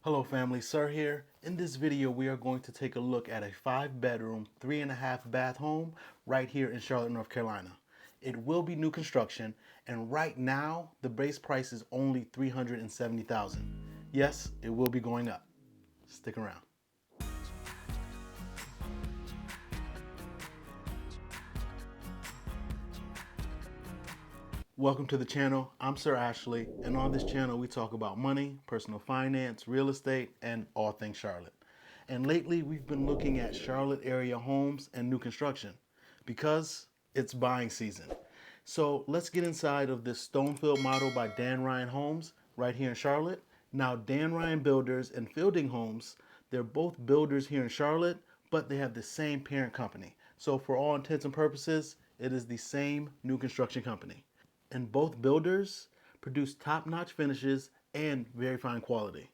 Hello family, Sir here. In this video we are going to take a look at a 5-bedroom, 3.5-bath home right here in Charlotte, North Carolina. It will be new construction, and right now the base price is only $370,000. Yes, it will be going up. Stick around. Welcome to the channel. I'm Sir Ashley, and on this channel we talk about money, personal finance, real estate, and all things Charlotte. And lately we've been looking at Charlotte area homes and new construction because it's buying season. So let's get inside of this Stonefield model by Dan Ryan Homes right here in Charlotte. Now Dan Ryan Builders and Fielding Homes, they're both builders here in Charlotte, but they have the same parent company. So for all intents and purposes, it is the same new construction company. And both builders produce top-notch finishes and very fine quality.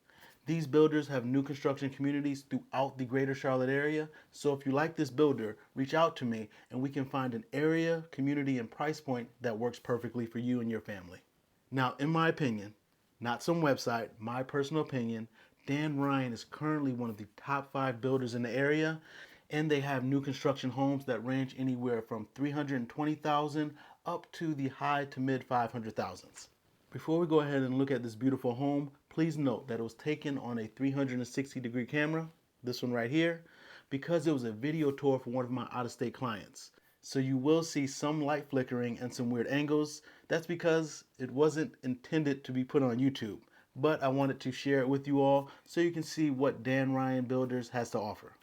These builders have new construction communities throughout the greater Charlotte area, so if you like this builder, reach out to me and we can find an area, community, and price point that works perfectly for you and your family. Now, in my opinion, not some website, my personal opinion, Dan Ryan is currently one of the top 5 builders in the area, and they have new construction homes that range anywhere from $320,000 up to the high to mid 500,000s. Before we go ahead and look at this beautiful home, please note that it was taken on a 360-degree camera, this one right here, because it was a video tour for one of my out-of-state clients. So you will see some light flickering and some weird angles. That's because it wasn't intended to be put on YouTube, but I wanted to share it with you all so you can see what Dan Ryan Builders has to offer.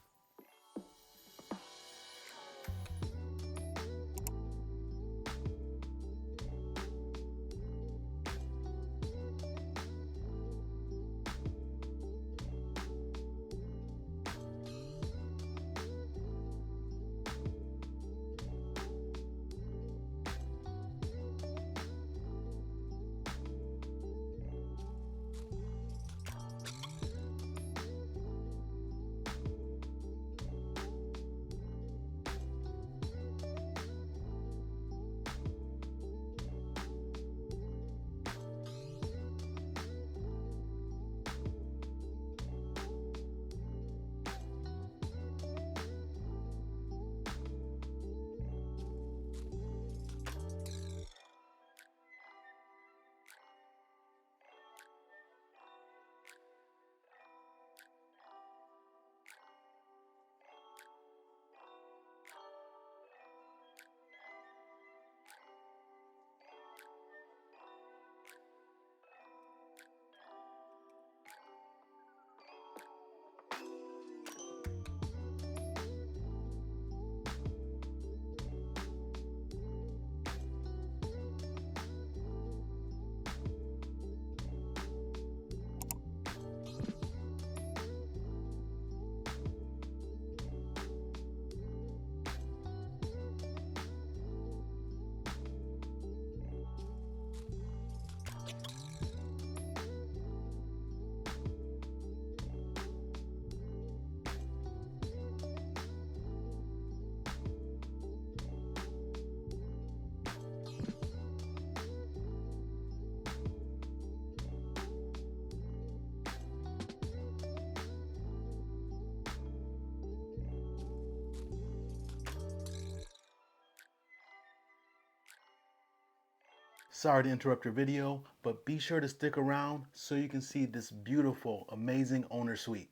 Sorry to interrupt your video, but be sure to stick around so you can see this beautiful, amazing owner suite.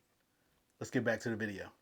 Let's get back to the video.